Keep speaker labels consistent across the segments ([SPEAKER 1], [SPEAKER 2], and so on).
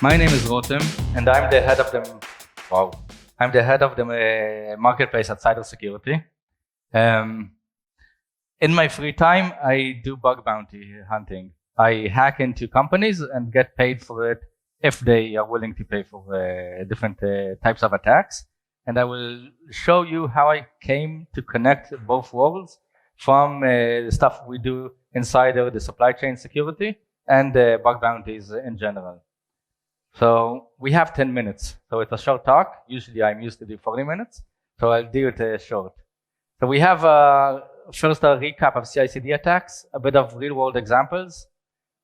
[SPEAKER 1] My name is Rotem, and I'm the head of the marketplace at cybersecurity. In my free time, I do bug bounty hunting. I hack into companies and get paid for it if they are willing to pay for different types of attacks. And I will show you how I came to connect both worlds from the stuff we do inside of the supply chain security and bug bounties in general. So we have 10 minutes. So it's a short talk. Usually I'm used to do 40 minutes. So I'll do it short. So we have first a recap of CI/CD attacks, a bit of real world examples,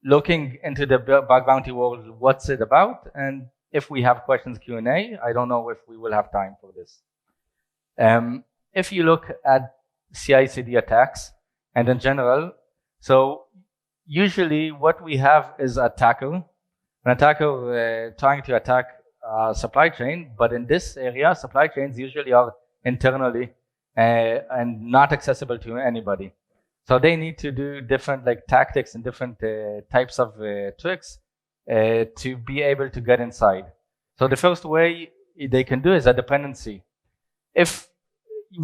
[SPEAKER 1] looking into the bug bounty world, what's it about? And if we have questions, Q&A, I don't know if we will have time for this. If you look at CI/CD attacks and in general, so usually what we have is an attacker trying to attack supply chain, but in this area, supply chains usually are internally and not accessible to anybody. So they need to do different tactics and different types of tricks to be able to get inside. So the first way they can do is a dependency. If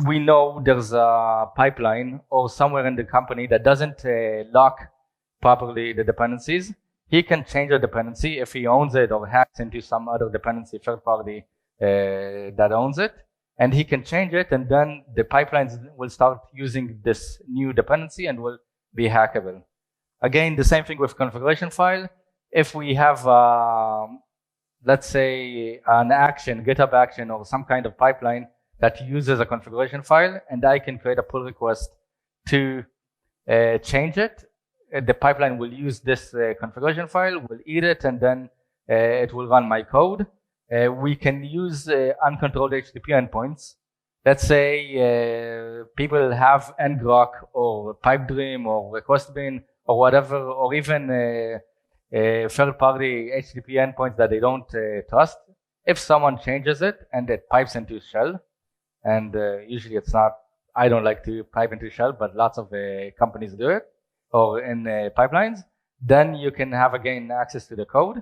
[SPEAKER 1] we know there's a pipeline or somewhere in the company that doesn't lock properly the dependencies, he can change a dependency if he owns it or hacks into some other dependency third party that owns it, and he can change it, and then the pipelines will start using this new dependency and will be hackable. Again, the same thing with configuration file. If we have, let's say, an action, GitHub action, or some kind of pipeline that uses a configuration file, and I can create a pull request to change it, the pipeline will use this configuration file, will eat it, and then it will run my code. We can use uncontrolled HTTP endpoints. Let's say people have ngrok or pipedream or requestbin or whatever, or even third-party HTTP endpoints that they don't trust. If someone changes it and it pipes into shell, and usually it's not, I don't like to pipe into shell, but lots of companies do it, or in pipelines, then you can have again access to the code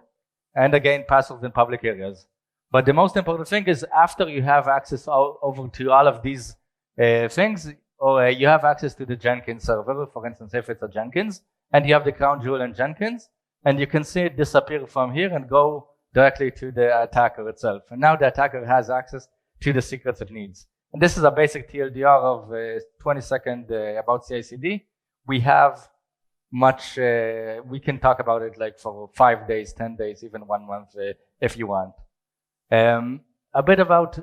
[SPEAKER 1] and again passwords in public areas. But the most important thing is after you have access over to all of these things, or you have access to the Jenkins server, for instance, if it's a Jenkins, and you have the crown jewel in Jenkins, and you can see it disappear from here and go directly to the attacker itself. And now the attacker has access to the secrets it needs. And this is a basic TLDR of 20 seconds about CI/CD. We have much, we can talk about it like for 5 days, 10 days, even 1 month if you want. A bit about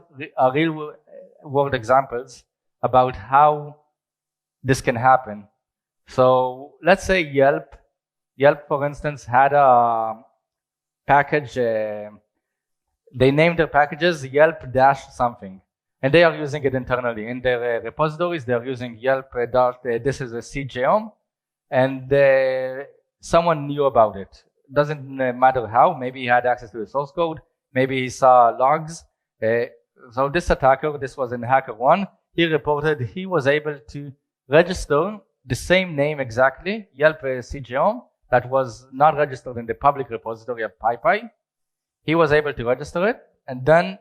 [SPEAKER 1] real world examples about how this can happen. So let's say Yelp, for instance, had a package, they named their packages Yelp dash something, and they are using it internally. In their repositories, they're using Yelp this is a CJOM, and someone knew about it. Doesn't matter how. Maybe he had access to the source code. Maybe he saw logs. So this attacker, this was in HackerOne, he reported he was able to register the same name exactly, Yelp CJOM, that was not registered in the public repository of PyPy. He was able to register it, and then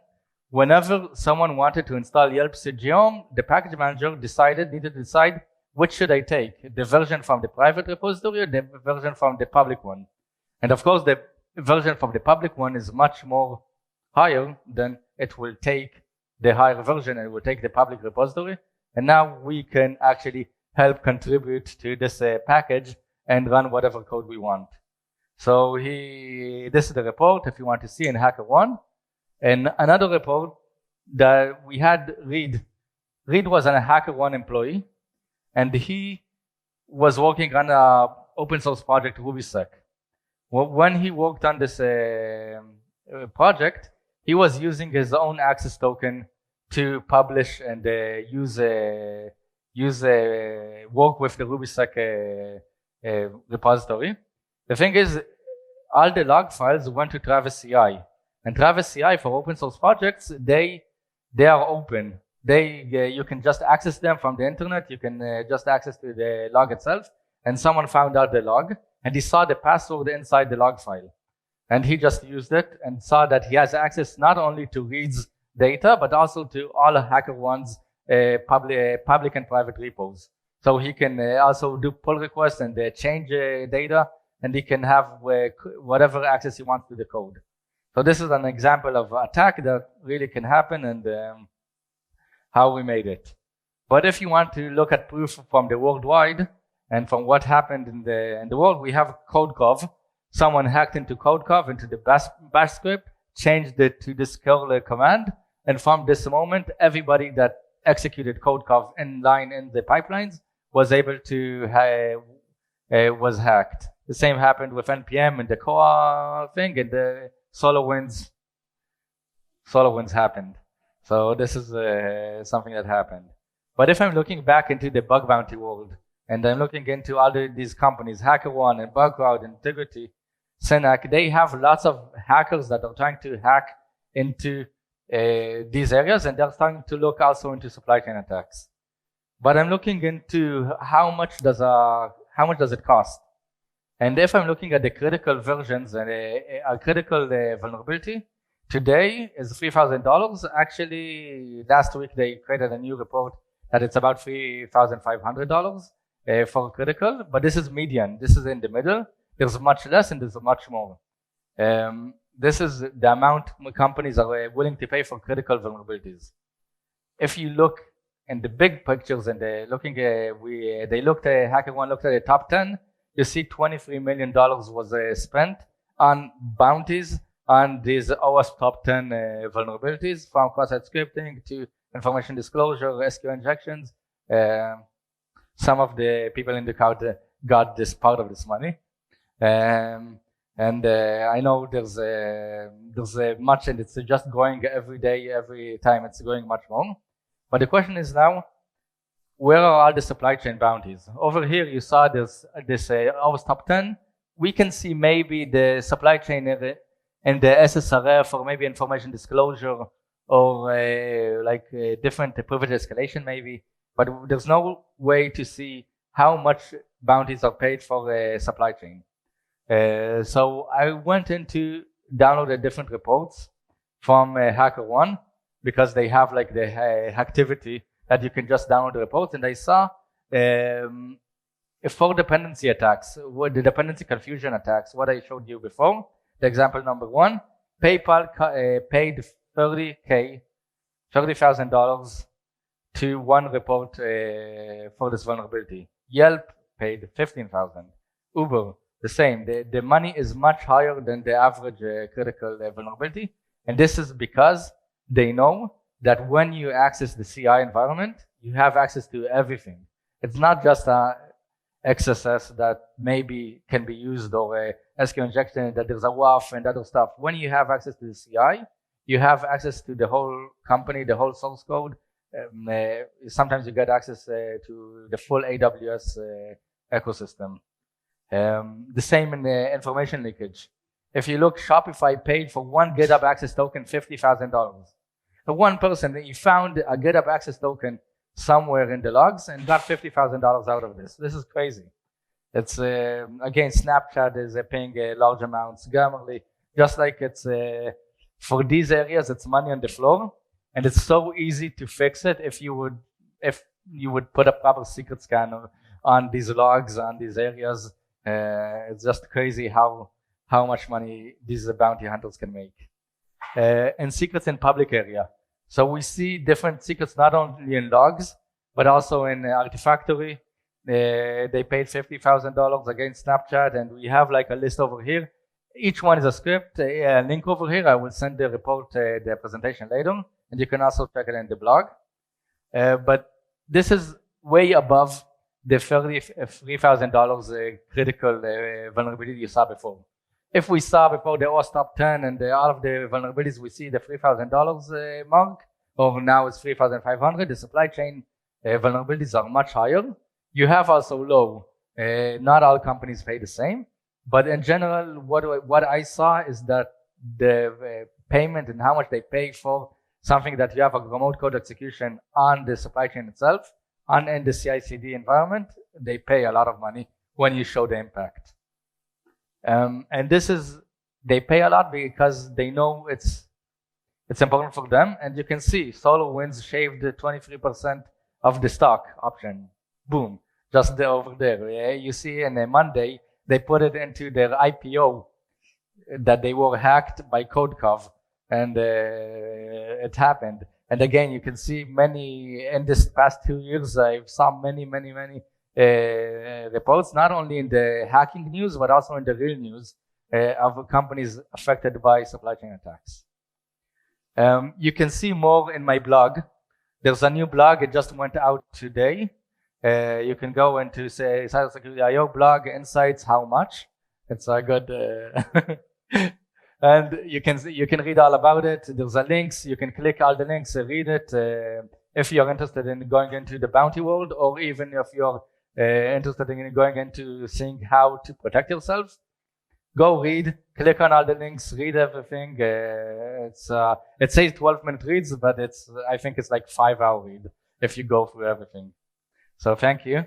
[SPEAKER 1] whenever someone wanted to install Yelp CJOM, the package manager needed to decide which should I take, the version from the private repository or the version from the public one. And of course, the version from the public one is much more higher than it will take the higher version, and it will take the public repository. And now we can actually help contribute to this package and run whatever code we want. So this is the report if you want to see in HackerOne. And another report that we had Reed. Reed was a HackerOne employee, and he was working on an open source project, RubySec. When he worked on this project, he was using his own access token to publish and work with the RubySec repository. The thing is, all the log files went to Travis CI, and Travis CI for open source projects, they are open. You can just access them from the internet. You can just access to the log itself. And someone found out the log, and he saw the password inside the log file. And he just used it and saw that he has access not only to reads data, but also to all HackerOne's public and private repos. So he can also do pull requests and change data, and he can have whatever access he wants to the code. So this is an example of attack that really can happen, and how we made it. But if you want to look at proof from the worldwide and from what happened in the world, we have CodeCov. Someone hacked into CodeCov, into the bash script, changed it to this curl command, and from this moment, everybody that executed CodeCov in line in the pipelines was able to was hacked. The same happened with NPM and the Koa thing, and the SolarWinds happened. So this is something that happened. But if I'm looking back into the bug bounty world, and I'm looking into all these companies, HackerOne and BugCrowd, Integrity, Synac, they have lots of hackers that are trying to hack into these areas, and they're starting to look also into supply chain attacks. But I'm looking into how much does it cost? And if I'm looking at the critical versions and a critical vulnerability, today is $3,000. Actually, last week they created a new report that it's about $3,500 for critical, but this is median. This is in the middle. There's much less and there's much more. This is the amount companies are willing to pay for critical vulnerabilities. If you look in the big pictures and HackerOne looked at the top 10, you see $23 million was spent on bounties on these OWASP top 10 vulnerabilities, from cross-site scripting to information disclosure, SQL injections. Some of the people in the crowd got this part of this money. I know there's much, and it's just growing every day, every time it's growing much more. But the question is now, where are all the supply chain bounties? Over here, you saw this OWASP top 10. We can see maybe the supply chain and the SSRF, or maybe information disclosure, or different privilege escalation maybe. But there's no way to see how much bounties are paid for supply chain. So I went in to download the different reports from HackerOne, because they have like the activity that you can just download the reports. And I saw for dependency attacks, the dependency confusion attacks, what I showed you before, the example number 1, PayPal paid $30,000 to one report for this vulnerability. Yelp paid $15,000. Uber, the same. The money is much higher than the average critical vulnerability. And this is because they know that when you access the CI environment, you have access to everything. It's not just XSS that maybe can be used, or SQL injection, that there's a WAF and other stuff. When you have access to the CI, you have access to the whole company, the whole source code. Sometimes you get access to the full AWS ecosystem. The same in the information leakage. If you look, Shopify paid for one GitHub Access token $50,000. So one person, he found a GitHub Access token somewhere in the logs and got $50,000 out of this. This is crazy. It's again, Snapchat is paying large amounts. Grammarly, just like it's for these areas, it's money on the floor, and it's so easy to fix it if you would put a proper secret scanner on these logs, on these areas. It's just crazy how much money these bounty hunters can make. And secrets in public area. So we see different secrets not only in logs, but also in Artifactory. They paid $50,000 against Snapchat, and we have like a list over here. Each one is a script, a link over here. I will send the report, the presentation later, and you can also check it in the blog. But this is way above the $3,000 critical vulnerability you saw before. If we saw before the OWASP top 10 and all of the vulnerabilities, we see the $3,000 mark, or now it's $3,500. The supply chain vulnerabilities are much higher. You have also low. Not all companies pay the same, but in general, what I saw is that the payment and how much they pay for something that you have a remote code execution on the supply chain itself, and in the CI/CD environment, they pay a lot of money when you show the impact. And this is they pay a lot because they know it's important for them. And you can see SolarWinds shaved 23% of the stock option. Boom, just there, over there. Yeah? You see, in a Monday, they put it into their IPO that they were hacked by CodeCov, and it happened. And again, you can see many in this past 2 years. I saw many reports, not only in the hacking news but also in the real news of companies affected by supply chain attacks. You can see more in my blog. There's a new blog. It just went out today. You can go into say Cybersecurity.io blog insights. How much? It's a good. And you can read all about it. There's a links. You can click all the links and read it if you're interested in going into the bounty world, or even if you're interested in going into seeing how to protect yourself. Go read, click on all the links, read everything. It says 12-minute reads, but I think it's like 5-hour read if you go through everything. So thank you.